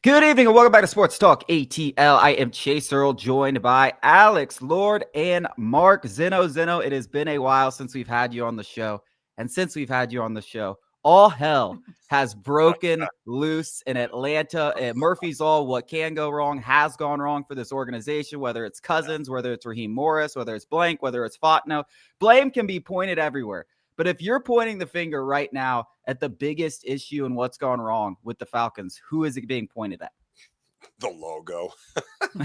Good evening and welcome back to Sports Talk ATL. I am Chase Earl, joined by Alex, Lord, and Mark. Zinno, it has been a while since we've had you on the show. And since we've had you on the show, all hell has broken loose in Atlanta. At Murphy's Law, what can go wrong has gone wrong for this organization, whether it's Cousins, whether it's Raheem Morris, whether it's Blank, whether it's Fontenot. Blame can be pointed everywhere. But if you're pointing the finger right now at the biggest issue and what's gone wrong with the Falcons, who is it being pointed at? The logo.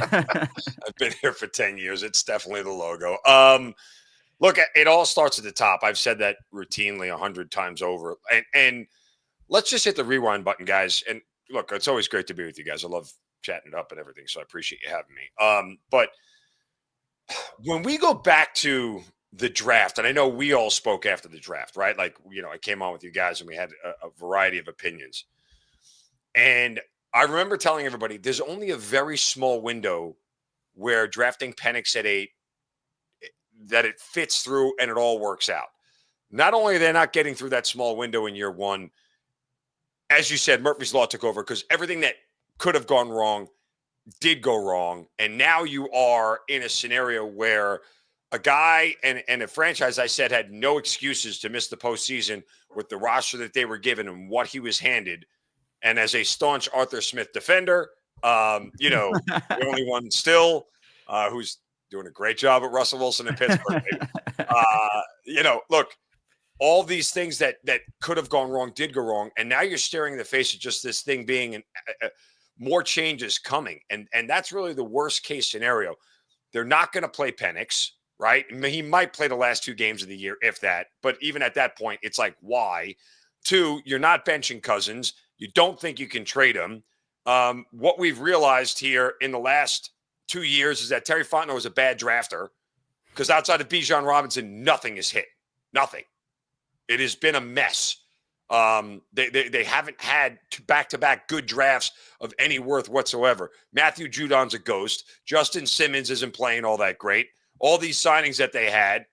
I've been here for 10 years. It's definitely the logo. Look, it all starts at the top. I've said that routinely 100 times over. And let's just hit the rewind button, guys. And look, it's always great to be with you guys. I love chatting it up and everything, so I appreciate you having me. But when we go back to the draft, and I know we all spoke after the draft, right? Like, I came on with you guys and we had a variety of opinions. And I remember telling everybody there's only a very small window where drafting Penix at 8, that it fits through and it all works out. Not only are they not getting through that small window in year one, as you said, Murphy's Law took over because everything that could have gone wrong did go wrong. And now you are in a scenario where a guy and a franchise, I said, had no excuses to miss the postseason with the roster that they were given and what he was handed. And as a staunch Arthur Smith defender, the only one still who's doing a great job at Russell Wilson in Pittsburgh. Look, all these things that could have gone wrong did go wrong. And now you're staring in the face of just this thing being more changes coming. And that's really the worst case scenario. They're not going to play Penix. Right? He might play the last 2 games of the year, if that. But even at that point, it's like, why? 2, you're not benching Cousins. You don't think you can trade him. What we've realized here in the last 2 years is that Terry Fontenot is a bad drafter because outside of Bijan Robinson, nothing is hit. Nothing. It has been a mess. They haven't had back-to-back good drafts of any worth whatsoever. Matthew Judon's a ghost. Justin Simmons isn't playing all that great. All these signings that they had.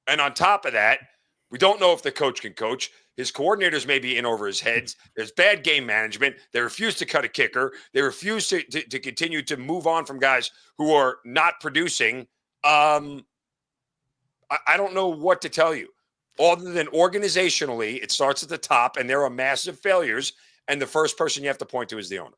And on top of that, we don't know if the coach can coach. His coordinators may be in over his heads. There's bad game management. They refuse to cut a kicker. They refuse to continue to move on from guys who are not producing. I don't know what to tell you. Other than organizationally, it starts at the top, and there are massive failures, and the first person you have to point to is the owner.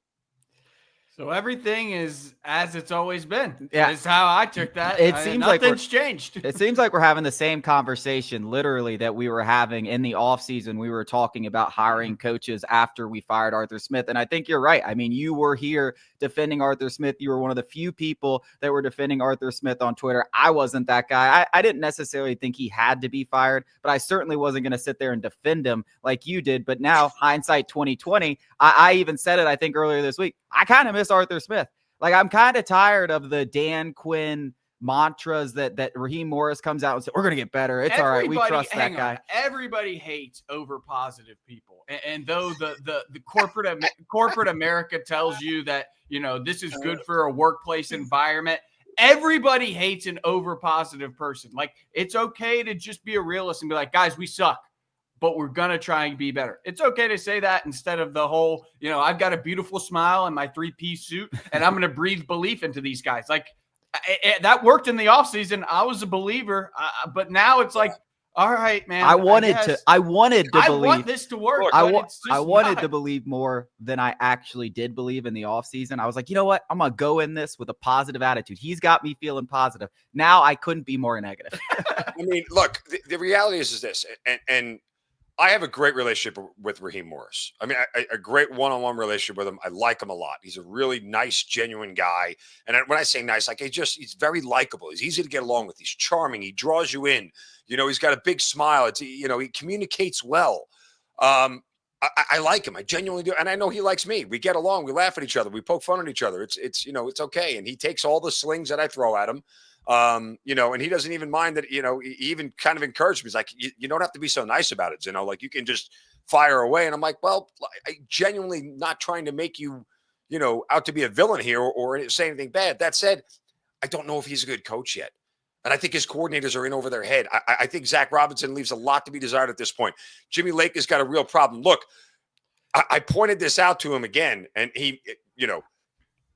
So everything is as it's always been. Yeah, is how I took that. It seems like nothing's changed. It seems like we're having the same conversation, literally, that we were having in the offseason. We were talking about hiring coaches after we fired Arthur Smith, and I think you're right. I mean, you were here defending Arthur Smith. You were one of the few people that were defending Arthur Smith on Twitter. I wasn't that guy. I didn't necessarily think he had to be fired, but I certainly wasn't going to sit there and defend him like you did. But now, hindsight 2020, I even said it, I think, earlier this week. I kind of miss Arthur Smith. Like, I'm kind of tired of the Dan Quinn mantras that Raheem Morris comes out and says, we're going to get better. It's all right. We trust that guy. Everybody hates over positive people. And though the corporate America tells you that, this is good for a workplace environment, everybody hates an over positive person. Like, it's okay to just be a realist and be like, guys, we suck, but we're going to try and be better. It's okay to say that instead of the whole, I've got a beautiful smile and my 3-piece suit and I'm going to breathe belief into these guys. Like, that worked in the offseason. I was a believer, but now it's like, all right, man. I wanted to believe. I want this to work. I wanted to believe more than I actually did believe in the offseason. I was like, you know what? I'm going to go in this with a positive attitude. He's got me feeling positive. Now I couldn't be more negative. I mean, look, the reality is this, and I have a great relationship with Raheem Morris. I mean, a great one-on-one relationship with him. I like him a lot. He's a really nice, genuine guy. And when I say nice, like he's very likable. He's easy to get along with. He's charming. He draws you in. He's got a big smile. He communicates well. I like him. I genuinely do. And I know he likes me. We get along. We laugh at each other. We poke fun at each other. It's okay. And he takes all the slings that I throw at him. And he doesn't even mind that, he even kind of encouraged me. He's like, you don't have to be so nice about it, like you can just fire away. And I'm like, well, I genuinely not trying to make you, out to be a villain here or say anything bad. That said, I don't know if he's a good coach yet. And I think his coordinators are in over their head. I think Zach Robinson leaves a lot to be desired at this point. Jimmy Lake has got a real problem. Look, I pointed this out to him again, and he,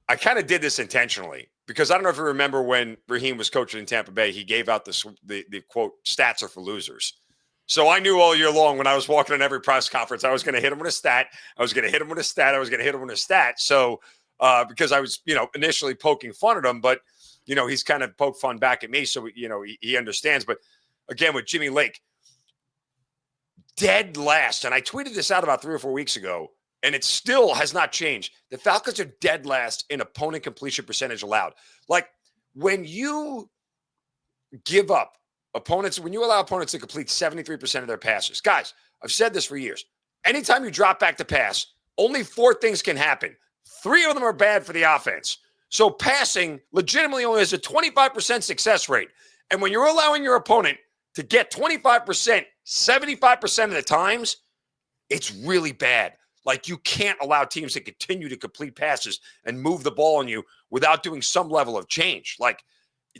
I kind of did this intentionally because I don't know if you remember when Raheem was coaching in Tampa Bay, he gave out the quote, stats are for losers. So I knew all year long when I was walking in every press conference, I was going to hit him with a stat. I was going to hit him with a stat. I was going to hit him with a stat. So because I was, initially poking fun at him, but, he's kind of poked fun back at me. So, he understands. But again, with Jimmy Lake, dead last. And I tweeted this out about 3 or 4 weeks ago, and it still has not changed. The Falcons are dead last in opponent completion percentage allowed. Like when you give up when you allow opponents to complete 73% of their passes, guys, I've said this for years. Anytime you drop back to pass, only 4 things can happen. 3 of them are bad for the offense. So passing legitimately only has a 25% success rate. And when you're allowing your opponent to get 25%, 75% of the times, it's really bad. Like you can't allow teams to continue to complete passes and move the ball on you without doing some level of change. Like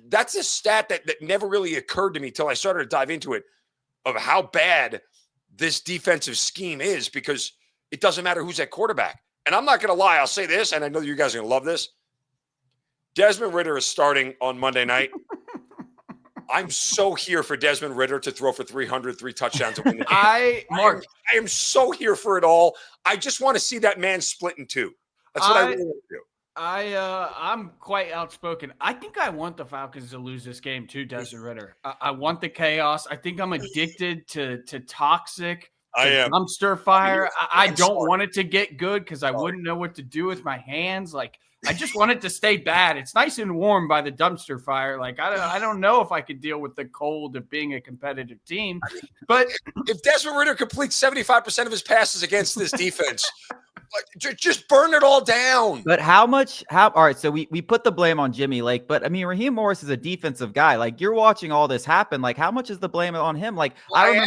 that's a stat that never really occurred to me until I started to dive into it, of how bad this defensive scheme is, because it doesn't matter who's at quarterback. And I'm not going to lie. I'll say this, and I know you guys are going to love this. Desmond Ridder is starting on Monday night. I'm so here for Desmond Ridder to throw for 300, 3 touchdowns and win the game. I am so here for it all. I just want to see that man split in 2. That's what I really want to do. I'm quite outspoken. I think I want the Falcons to lose this game too, Desmond Ridder. I want the chaos. I think I'm addicted to toxic, dumpster fire. I don't want it to get good because I wouldn't know what to do with my hands. Like I just want it to stay bad. It's nice and warm by the dumpster fire. Like I don't know if I could deal with the cold of being a competitive team. But if Desmond Ridder completes 75% of his passes against this defense, just burn it all down. But all right, so we put the blame on Jimmy Lake, but I mean, Raheem Morris is a defensive guy. Like you're watching all this happen. Like how much is the blame on him? Like I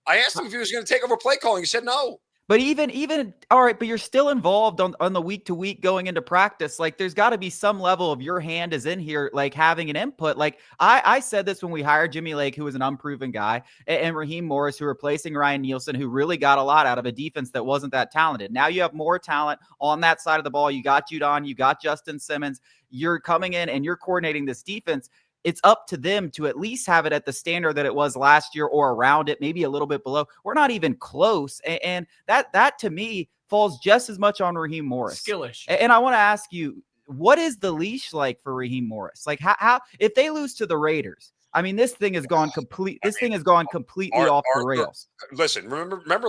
asked him if he was going to take over play calling. He said no. But even all right, but you're still involved on the week to week going into practice. Like there's got to be some level of your hand is in here, like having an input. Like I said this when we hired Jimmy Lake, who was an unproven guy, and Raheem Morris, who replacing Ryan Nielsen, who really got a lot out of a defense that wasn't that talented. Now you have more talent on that side of the ball. You got Judon, you got Justin Simmons. You're coming in and you're coordinating this defense. It's up to them to at least have it at the standard that it was last year or around it, maybe a little bit below. We're not even close. And that to me falls just as much on Raheem Morris. Skillish. And I want to ask you, what is the leash like for Raheem Morris? Like how if they lose to the Raiders, I mean, this thing has gone completely off the rails. Listen, remember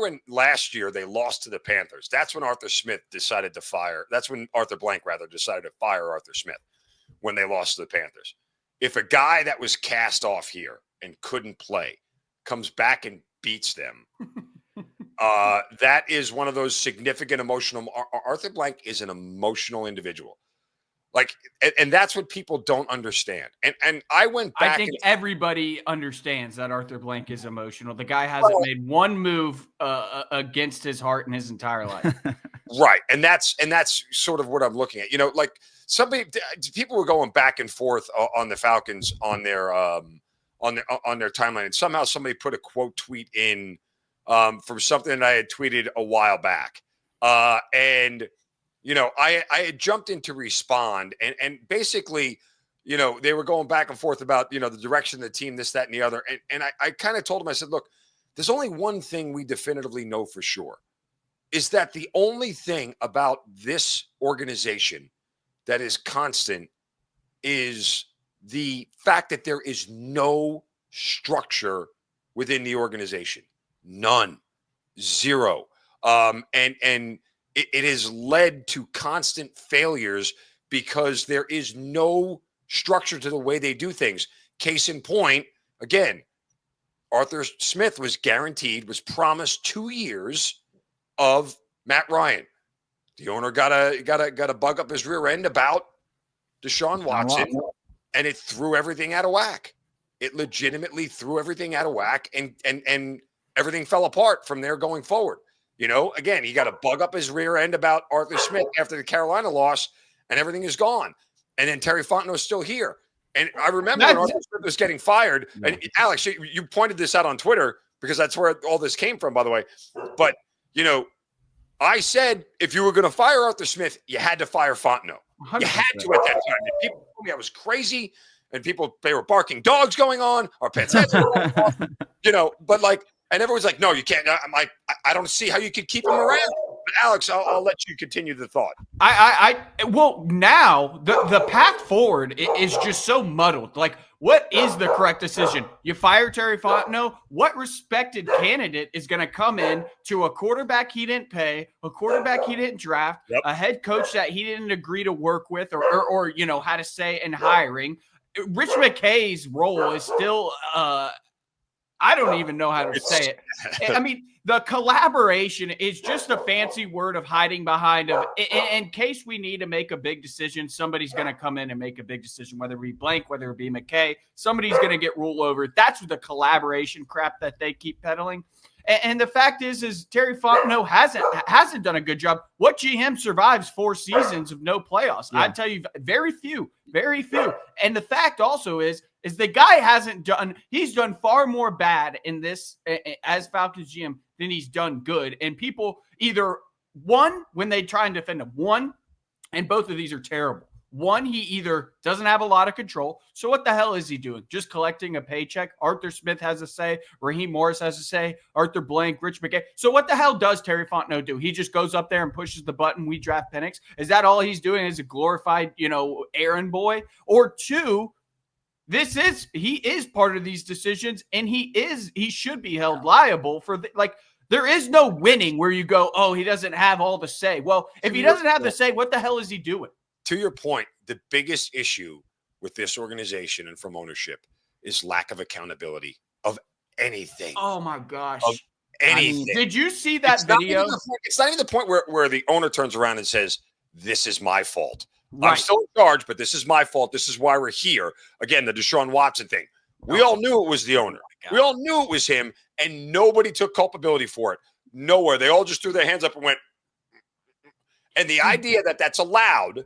when last year they lost to the Panthers? That's when Arthur Smith decided to fire. That's when Arthur Blank decided to fire Arthur Smith when they lost to the Panthers. If a guy that was cast off here and couldn't play comes back and beats them, that is one of those significant emotional. Arthur Blank is an emotional individual. Like, and that's what people don't understand. And I went back. I think everybody understands that Arthur Blank is emotional. The guy hasn't made one move against his heart in his entire life. Right. And that's sort of what I'm looking at. Like people were going back and forth on the Falcons on their timeline. And somehow somebody put a quote tweet in from something that I had tweeted a while back. And I had jumped in to respond and basically, they were going back and forth about, the direction of the team, this, that, and the other. And I kind of told him, I said, look, there's only one thing we definitively know for sure, is that the only thing about this organization that is constant is the fact that there is no structure within the organization. None. Zero. And it has led to constant failures because there is no structure to the way they do things. Case in point, again, Arthur Smith was promised 2 years of Matt Ryan. The owner got a bug up his rear end about Deshaun Watson, and it threw everything out of whack. It legitimately threw everything out of whack, and everything fell apart from there going forward. Again, he got a bug up his rear end about Arthur Smith after the Carolina loss, and everything is gone. And then Terry Fontenot is still here. And I remember when Arthur Smith was getting fired, and Alex, you pointed this out on Twitter because that's where all this came from, by the way. But, I said if you were going to fire Arthur Smith, you had to fire Fontenot. 100%. You had to at that time. And people told me I was crazy, and they were barking dogs going on, our pets' heads were going off, but like, and everyone's like, no, you can't. I'm like, I don't see how you could keep him around. But Alex, I'll let you continue the thought. Well, now the path forward is just so muddled. Like, what is the correct decision? You fire Terry Fontenot. What respected candidate is going to come in to a quarterback he didn't pay, a quarterback he didn't draft, a head coach that he didn't agree to work with or had a say in hiring? Rich McKay's role is still I don't even know how to say it. I mean, the collaboration is just a fancy word of hiding behind in case we need to make a big decision, somebody's going to come in and make a big decision, whether it be Blank, whether it be McKay, somebody's going to get ruled over. That's the collaboration crap that they keep peddling. And the fact is Terry Fontenot hasn't done a good job. What GM survives 4 seasons of no playoffs? Yeah. I tell you, very few. And the fact also is the guy he's done far more bad in this as Falcons GM than he's done good. And people either when they try and defend him, and both of these are terrible. One, he either doesn't have a lot of control. So what the hell is he doing? Just collecting a paycheck? Arthur Smith has a say. Raheem Morris has a say. Arthur Blank, Rich McKay. So what the hell does Terry Fontenot do? He just goes up there and pushes the button. We draft Penix. Is that all he's doing? Is a glorified, errand boy? Or 2, he is part of these decisions, and he should be held liable for there is no winning where you go, oh, he doesn't have all the say. Well, if he doesn't have the say, what the hell is he doing? To your point, the biggest issue with this organization and from ownership is lack of accountability of anything. Oh my gosh. Of anything. Did you see that video? It's not even the point where the owner turns around and says, this is my fault. Right. I'm still in charge, but this is my fault. This is why we're here. Again, the Deshaun Watson thing. We all knew it was the owner. We all knew it was him, and nobody took culpability for it. Nowhere. They all just threw their hands up and went. And the idea that that's allowed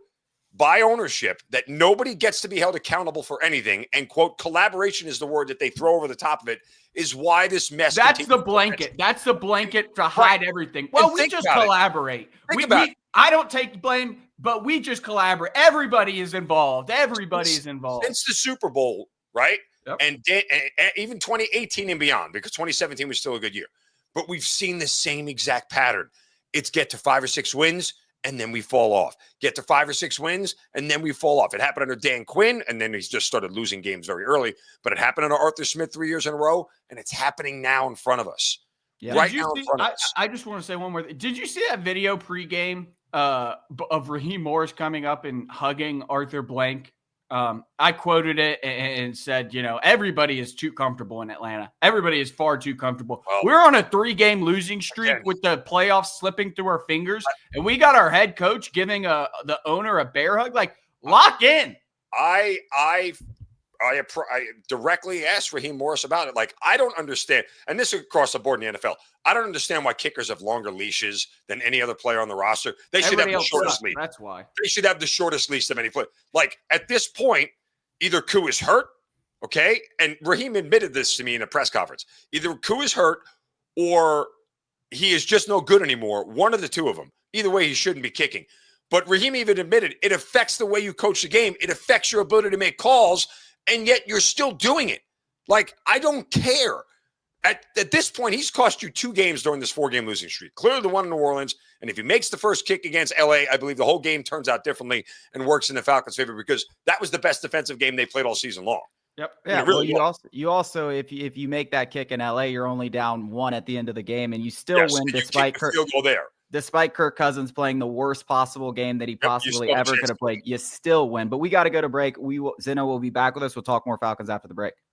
by ownership, that nobody gets to be held accountable for anything, and, quote, collaboration is the word that they throw over the top of it, is why this mess. That's the blanket. That's the blanket to hide everything. Well, we just collaborate. I don't take blame, but we just collaborate. Everybody is involved. Everybody is involved. Since the Super Bowl, right? Yep. And even 2018 and beyond, because 2017 was still a good year. But we've seen the same exact pattern. It's get to 5 or 6 wins, and then we fall off. Get to 5 or 6 wins, and then we fall off. It happened under Dan Quinn, and then he's just started losing games very early. But it happened under Arthur Smith 3 years in a row, and it's happening now in front of us. Yeah. Right now in front of us. I just want to say one more thing. Did you see that video pregame of Raheem Morris coming up and hugging Arthur Blank? I quoted it and said, everybody is too comfortable in Atlanta. Everybody is far too comfortable. Well, we're on a 3-game losing streak with the playoffs slipping through our fingers, and we got our head coach giving the owner a bear hug. Like, lock in. I directly asked Raheem Morris about it. Like, I don't understand, and this is across the board in the NFL. I don't understand why kickers have longer leashes than any other player on the roster. They should have the shortest leash. That's why. They should have the shortest leash of any player. Like, at this point, either Koo is hurt, okay? And Raheem admitted this to me in a press conference. Either Koo is hurt or he is just no good anymore. One of the two of them. Either way, he shouldn't be kicking. But Raheem even admitted it affects the way you coach the game. It affects your ability to make calls, and yet you're still doing it. Like, I don't care. At this point, he's cost you 2 games during this 4-game losing streak. Clearly the one in New Orleans, and if he makes the first kick against LA, I believe the whole game turns out differently and works in the Falcons' favor, because that was the best defensive game they played all season long. Yep. Yeah. Really, you also if you make that kick in LA, you're only down 1 at the end of the game, and you still win despite Despite Kirk Cousins playing the worst possible game that he possibly ever could have played. You still win. But we got to go to break. Zinno will be back with us. We'll talk more Falcons after the break.